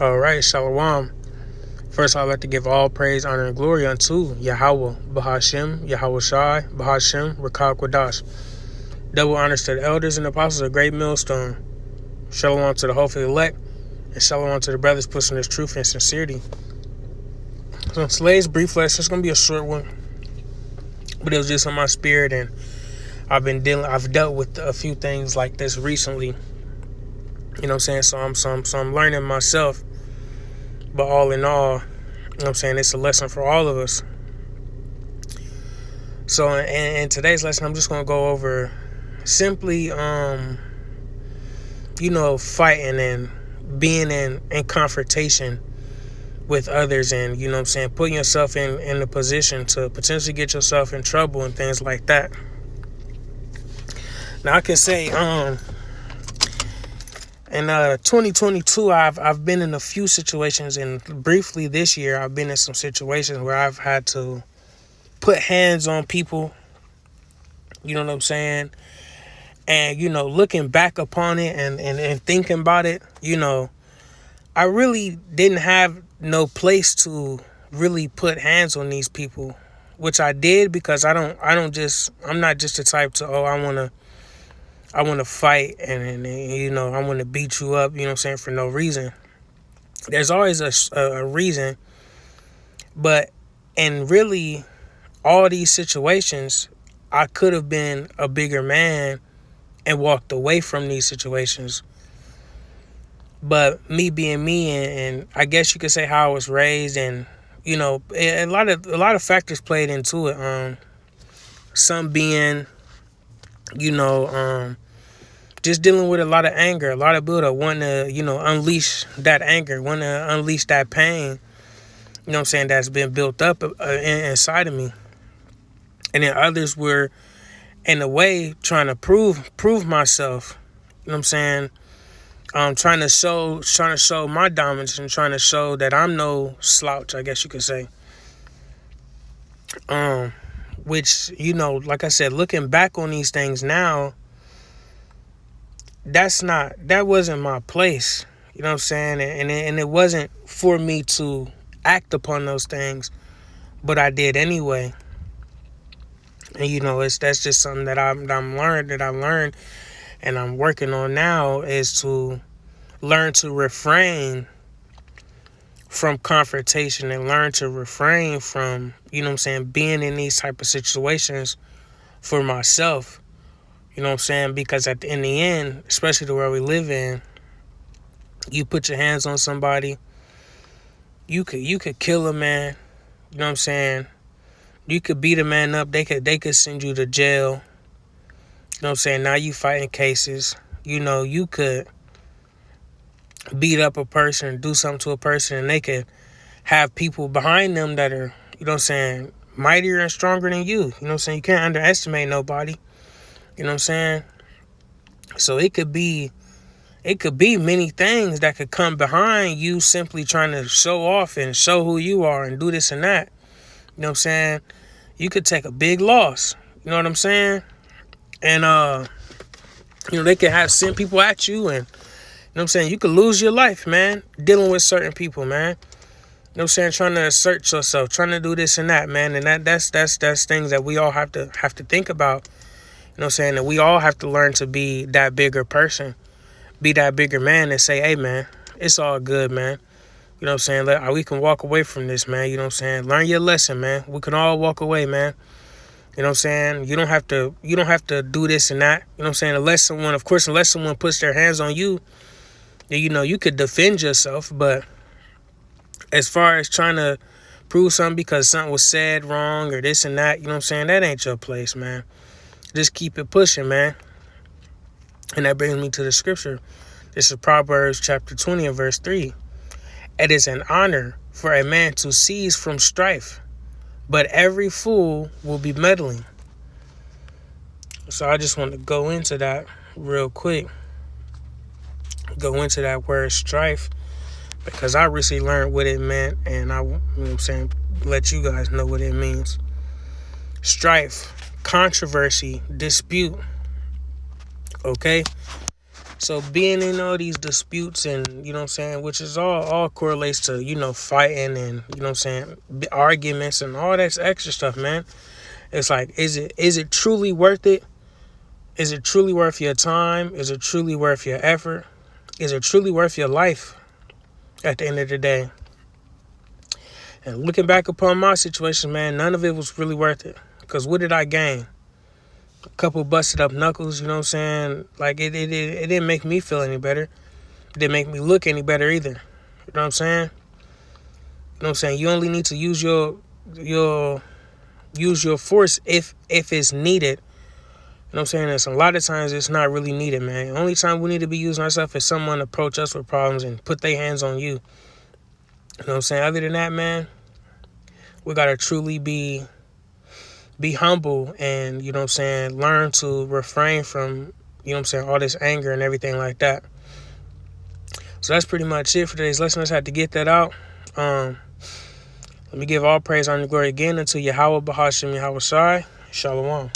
All right, Shalom. First, I'd like to give all praise, honor, and glory unto Yahweh, Bahashem, Yahweh Shai, Bahashem, Rakak Wadash. Double honors to the elders and apostles of Great Millstone. Shalom to the hopefully elect, and shalom to the brothers pushing this truth and sincerity. So today's brief lesson is going to be a short one, but it was just on my spirit, and I've dealt with a few things like this recently. You know what I'm saying? So I'm learning myself. But all in all, you know what I'm saying, it's a lesson for all of us. So in today's lesson, I'm just going to go over simply, fighting and being in confrontation with others, and, you know what I'm saying, putting yourself in a position to potentially get yourself in trouble and things like that. Now, I can say, in 2022, I've been in a few situations, and briefly this year, I've been in some situations where I've had to put hands on people, you know what I'm saying? And, looking back upon it and thinking about it, I really didn't have no place to really put hands on these people, which I did because I'm not just the type to, I want to fight and I want to beat you up, you know what I'm saying, for no reason. There's always a reason. But in really all these situations, I could have been a bigger man and walked away from these situations. But me being me, and I guess you could say how I was raised, and a lot of factors played into it. Some being, just dealing with a lot of anger, a lot of buildup, wanting to, unleash that anger, wanting to unleash that pain, you know what I'm saying, that's been built up inside of me. And then others were, in a way, trying to prove myself, you know what I'm saying, trying to show my dominance and trying to show that I'm no slouch, I guess you could say. Which, like I said, looking back on these things now, that wasn't my place, you know what I'm saying? And it wasn't for me to act upon those things, but I did anyway. And that's just something that I've learned and I'm working on now, is to learn to refrain from confrontation and learn to refrain from, you know what I'm saying, being in these type of situations for myself. You know what I'm saying? Because in the end, especially the world we live in, you put your hands on somebody, you could kill a man. You know what I'm saying? You could beat a man up. They could send you to jail. You know what I'm saying? Now you fighting cases. You could beat up a person, do something to a person, and they could have people behind them that are, you know what I'm saying, mightier and stronger than you. You know what I'm saying? You can't underestimate nobody. You know what I'm saying? So it could be many things that could come behind you simply trying to show off and show who you are and do this and that. You know what I'm saying? You could take a big loss. You know what I'm saying? And, they could send people at you, and, you know what I'm saying, you could lose your life, man, dealing with certain people, man. You know what I'm saying? Trying to assert yourself, trying to do this and that, man. And that's things that we all have to think about. You know what I'm saying? And we all have to learn to be that bigger person, be that bigger man, and say, hey, man, it's all good, man. You know what I'm saying? We can walk away from this, man. You know what I'm saying? Learn your lesson, man. We can all walk away, man. You know what I'm saying? You don't have to do this and that. You know what I'm saying? Unless someone puts their hands on you, you could defend yourself. But as far as trying to prove something because something was said wrong or this and that, you know what I'm saying? That ain't your place, man. Just keep it pushing, man. And that brings me to the scripture. This is Proverbs chapter 20 and verse 3. It is an honor for a man to cease from strife, but every fool will be meddling. So I just want to go into that real quick. Go into that word strife, because I recently learned what it meant, and let you guys know what it means. Strife, controversy, dispute. Okay? So being in all these disputes and, you know what I'm saying, which is all correlates to, fighting and, you know what I'm saying, arguments and all that extra stuff, man. It's like, is it truly worth it? Is it truly worth your time? Is it truly worth your effort? Is it truly worth your life at the end of the day? And looking back upon my situation, man, none of it was really worth it. Because what did I gain? A couple busted up knuckles, you know what I'm saying? Like, it didn't make me feel any better. It didn't make me look any better either. You know what I'm saying? You know what I'm saying? You only need to use your force if it's needed. You know what I'm saying? There's a lot of times it's not really needed, man. The only time we need to be using ourselves is someone approach us with problems and put their hands on you. You know what I'm saying? Other than that, man, we gotta truly be humble and, you know what I'm saying, learn to refrain from, you know what I'm saying, all this anger and everything like that. So that's pretty much it for today's lesson. I just had to get that out. Let me give all praise, honor, and glory again unto Yahweh, Bahashim, Yahweh Shai. Shalom.